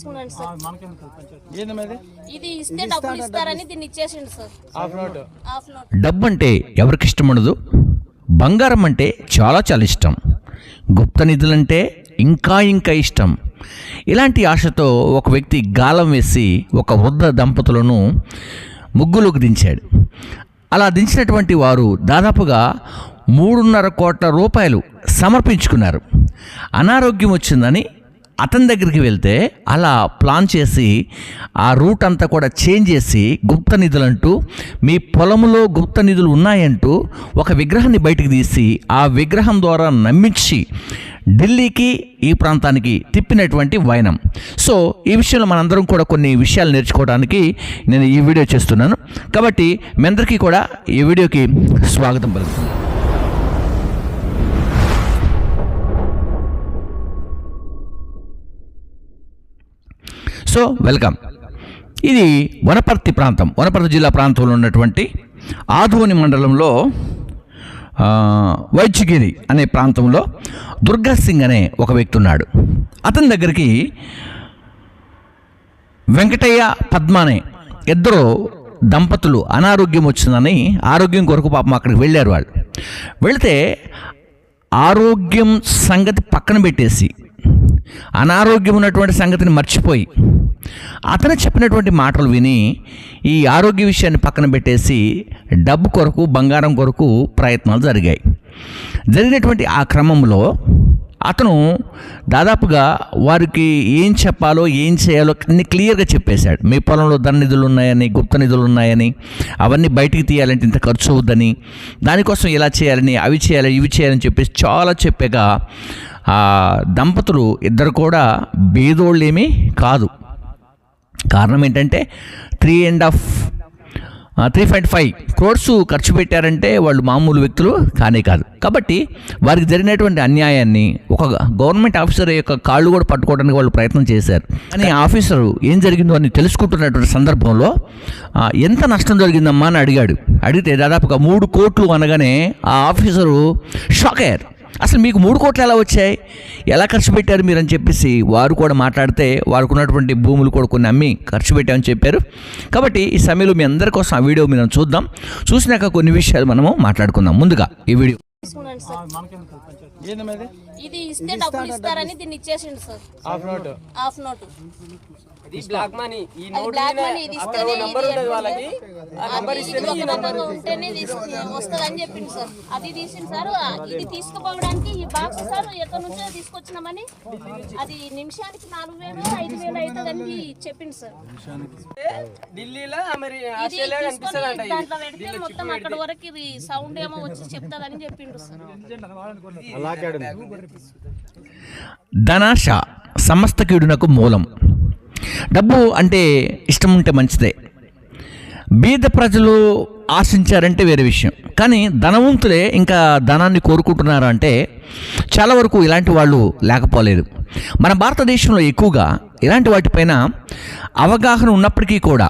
తీసుకున్నాను సార్. ఇది ఇస్తే డబ్బులు ఇస్తారని దీన్ని ఇచ్చేసిండు సార్. Half note. డబ్బు అంటే ఎవరికి ఇష్టం ఉండదు, బంగారం అంటే చాలా చాలా ఇష్టం, గుప్త నిధులంటే ఇంకా ఇంకా ఇష్టం. ఇలాంటి ఆశతో ఒక వ్యక్తి గాలం వేసి ఒక వృద్ధ దంపతులను ముగ్గులోకి దించాడు. అలా దించినటువంటి వారు దాదాపుగా 3.5 కోట్ల రూపాయలు సమర్పించుకున్నారు. అనారోగ్యం వచ్చిందని అతని దగ్గరికి వెళ్తే అలా ప్లాన్ చేసి ఆ రూట్ అంతా కూడా చేంజ్ చేసి గుప్త నిధులంటూ మీ పొలంలో గుప్త నిధులు ఉన్నాయంటూ ఒక విగ్రహాన్ని బయటికి తీసి ఆ విగ్రహం ద్వారా నమ్మించి ఢిల్లీకి ఈ ప్రాంతానికి తిప్పినటువంటి వైనం. సో ఈ విషయంలో మనందరం కూడా కొన్ని విషయాలు నేర్చుకోవడానికి నేను ఈ వీడియో చేస్తున్నాను. కాబట్టి మీ అందరికీ కూడా ఈ వీడియోకి స్వాగతం పలుకుతున్నాను. So welcome. ఇది వనపర్తి ప్రాంతం, వనపర్తి జిల్లా ప్రాంతంలో ఉన్నటువంటి ఆదోని మండలంలో వైద్యగిరి అనే ప్రాంతంలో దుర్గా సింగ్ అనే ఒక వ్యక్తి ఉన్నాడు. అతని దగ్గరికి వెంకటయ్య పద్మ అనే ఇద్దరు దంపతులు అనారోగ్యం వచ్చిందని ఆరోగ్యం కొరకు పాపం అక్కడికి వెళ్ళారు. వాళ్ళు వెళితే ఆరోగ్యం సంగతి పక్కన పెట్టేసి అనారోగ్యం ఉన్నటువంటి సంగతిని మర్చిపోయి అతను చెప్పినటువంటి మాటలు విని ఈ ఆరోగ్య విషయాన్ని పక్కన పెట్టేసి డబ్బు కొరకు బంగారం కొరకు ప్రయత్నాలు జరిగినటువంటి ఆ క్రమంలో అతను దాదాపుగా వారికి ఏం చెప్పాలో ఏం చేయాలో అన్ని క్లియర్గా చెప్పేశాడు. మీ పొలంలో ధన నిధులు ఉన్నాయని, గుప్త నిధులు ఉన్నాయని, అవన్నీ బయటికి తీయాలంటే ఇంత ఖర్చు అవుద్దని, దానికోసం ఇలా చేయాలని, అవి చేయాలి, ఇవి చేయాలని చెప్పేసి చాలా చెప్పాక ఆ దంపతులు ఇద్దరు కూడా బీదోళ్ళేమీ కాదు. కారణం ఏంటంటే 3.5 crores ఖర్చు పెట్టారంటే వాళ్ళు మామూలు వ్యక్తులు కానే కాదు. కాబట్టి వారికి జరిగినటువంటి అన్యాయాన్ని ఒక గవర్నమెంట్ ఆఫీసర్ యొక్క కాళ్ళు కూడా పట్టుకోవడానికి వాళ్ళు ప్రయత్నం చేశారు. కానీ ఆఫీసరు ఏం జరిగిందో అని తెలుసుకుంటున్నటువంటి సందర్భంలో ఎంత నష్టం జరిగిందమ్మా అని అడిగితే దాదాపుగా 3 కోట్లు అనగానే ఆ ఆఫీసరు షాక్ అయ్యారు. అసలు మీకు 3 కోట్లు ఎలా వచ్చాయి, ఎలా ఖర్చు పెట్టారు మీరు అని చెప్పేసి వారు కూడా మాట్లాడితే వారికి ఉన్నటువంటి భూములు కూడా కొన్ని అమ్మి ఖర్చు పెట్టామని చెప్పారు. కాబట్టి ఈ సమయంలో మీ అందరి కోసం ఆ వీడియో మనం చూద్దాం. చూసినాక కొన్ని విషయాలు మనము మాట్లాడుకుందాం. ముందుగా ఈ వీడియో తీసుకున్నాను సార్. ఇది ఇస్తే డబ్బులు ఇస్తారని దీన్ని ఇచ్చేసిండు సార్. Half note. ఇది బ్లాక్ మనీ. ఈ నోట్ ఇది ఇస్తేనే నంబర్ ఉంటది వాళ్ళకి. ఆ నంబర్ ఇస్తేనే నంబర్ ఉంటేనే వస్తదని చెప్పిండు సార్. అది తీసిండు సార్. ఇది తీసుకుపోవడానికి ఈ బాక్స్ సార్ ఎక్కడి నుంచో తీసుకొచ్చినామని అది నిమిషానికి 4,000 5,000 అవుతుందని చెప్పిండు సార్. ఢిల్లీలో మరి ఆస్ట్రేలియా కనిపిస్తదంట. దాంట్లో పెడితే మొత్తం అక్కడ వరకు ఇది సౌండ్ ఏమో వచ్చి చెప్తాదని చెప్పిండు సార్. ధనాశ సమస్త కీడునకు మూలం. డబ్బు అంటే ఇష్టం ఉంటే మంచిదే. బీద ప్రజలు ఆశించారంటే వేరే విషయం. కానీ ధనవంతులే ఇంకా ధనాన్ని కోరుకుంటున్నారు అంటే చాలా వరకు ఇలాంటి వాళ్ళు లేకపోలేదు. మన భారతదేశంలో ఎక్కువగా ఇలాంటి వాటిపైన అవగాహన ఉన్నప్పటికీ కూడా,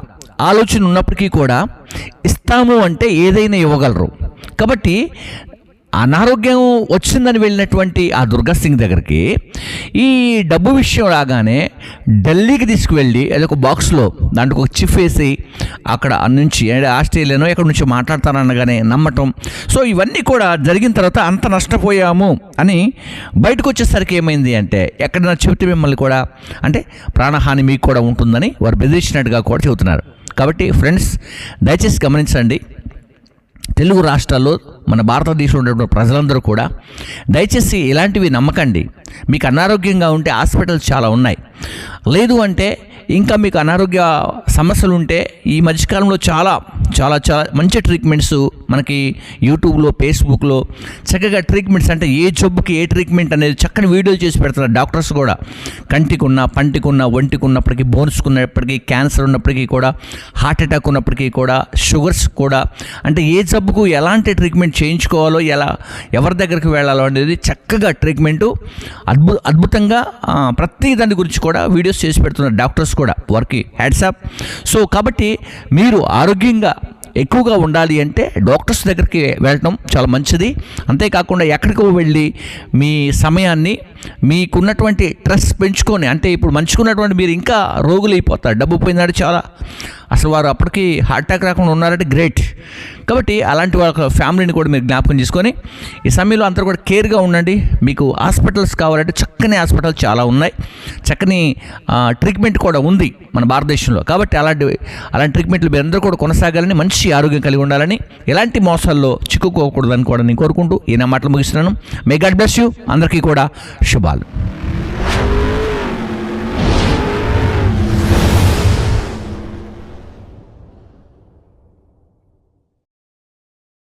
ఆలోచన ఉన్నప్పటికీ కూడా ఇస్తాము అంటే ఏదైనా ఇవ్వగలరు. కాబట్టి అనారోగ్యం వచ్చిందని వెళ్ళినటువంటి ఆ దుర్గా సింగ్ దగ్గరికి ఈ డబ్బు విషయం రాగానే ఢిల్లీకి తీసుకువెళ్ళి అదొక బాక్స్లో దాంట్లో ఒక చిప్ వేసి అక్కడ నుంచి ఆస్ట్రేలియానో ఎక్కడి నుంచి మాట్లాడతారనగానే నమ్మటం. సో ఇవన్నీ కూడా జరిగిన తర్వాత అంత నష్టపోయాము అని బయటకు వచ్చేసరికి ఏమైంది అంటే ఎక్కడైనా చెబితే మిమ్మల్ని కూడా అంటే ప్రాణహాని మీకు కూడా ఉంటుందని వారు బెదిరించినట్టుగా కూడా చెబుతున్నారు. కాబట్టి ఫ్రెండ్స్ దయచేసి గమనించండి. తెలుగు రాష్ట్రాల్లో మన భారతదేశంలో ఉన్నటువంటి ప్రజలందరూ కూడా దయచేసి ఇలాంటివి నమ్మకండి. మీకు అనారోగ్యంగా ఉంటే హాస్పిటల్స్ చాలా ఉన్నాయి. లేదు అంటే ఇంకా మీకు అనారోగ్య సమస్యలు ఉంటే ఈ మధ్యకాలంలో చాలా చాలా చాలా మంచి ట్రీట్మెంట్స్ మనకి యూట్యూబ్లో, ఫేస్బుక్లో చక్కగా ట్రీట్మెంట్స్ అంటే ఏ జబ్బుకి ఏ ట్రీట్మెంట్ అనేది చక్కని వీడియోలు చేసి పెడుతున్నారు డాక్టర్స్ కూడా. కంటికున్న, పంటికున్న, ఒంటికి ఉన్నప్పటికీ, బోన్స్కి ఉన్నప్పటికీ, క్యాన్సర్ ఉన్నప్పటికీ కూడా, హార్ట్ అటాక్ ఉన్నప్పటికీ కూడా, షుగర్స్ కూడా, అంటే ఏ జబ్బుకు ఎలాంటి ట్రీట్మెంట్ చేయించుకోవాలో, ఎవరి దగ్గరికి వెళ్ళాలో అనేది చక్కగా ట్రీట్మెంటు అద్భుతంగా ప్రతి దాని గురించి కూడా వీడియోస్ చేసి పెడుతున్నారు డాక్టర్స్ కూడా. వారికి హ్యాట్సాప్. సో కాబట్టి మీరు ఆరోగ్యంగా ఎక్కువగా ఉండాలి అంటే డాక్టర్స్ దగ్గరికి వెళ్ళటం చాలా మంచిది. అంతేకాకుండా ఎక్కడికో వెళ్ళి మీ సమయాన్ని మీకున్నటువంటి స్ట్రెస్ పెంచుకొని, అంటే ఇప్పుడు మంచుకున్నటువంటి మీరు ఇంకా రోగులు అయిపోతారు. డబ్బు పోయిందంటే చాలా అసలు వారు అప్పటికి హార్ట్ అటాక్ రాకుండా ఉన్నారంటే గ్రేట్. కాబట్టి అలాంటి వాళ్ళ ఫ్యామిలీని కూడా మీరు జ్ఞాపకం చేసుకొని ఈ సమయంలో అందరూ కూడా కేర్గా ఉండండి. మీకు హాస్పిటల్స్ కావాలంటే చక్కని హాస్పిటల్స్ చాలా ఉన్నాయి, చక్కని ట్రీట్మెంట్ కూడా ఉంది మన భారతదేశంలో. కాబట్టి అలాంటి ట్రీట్మెంట్లు మీరు అందరూ కూడా కొనసాగాలని, మంచి ఆరోగ్యం కలిగి ఉండాలని, ఎలాంటి మోసాల్లో చిక్కుకోకూడదని కూడా నేను కోరుకుంటూ ఈ నా మాటలు ముగిస్తున్నాను. May God bless you. అందరికీ కూడా శుభాలు.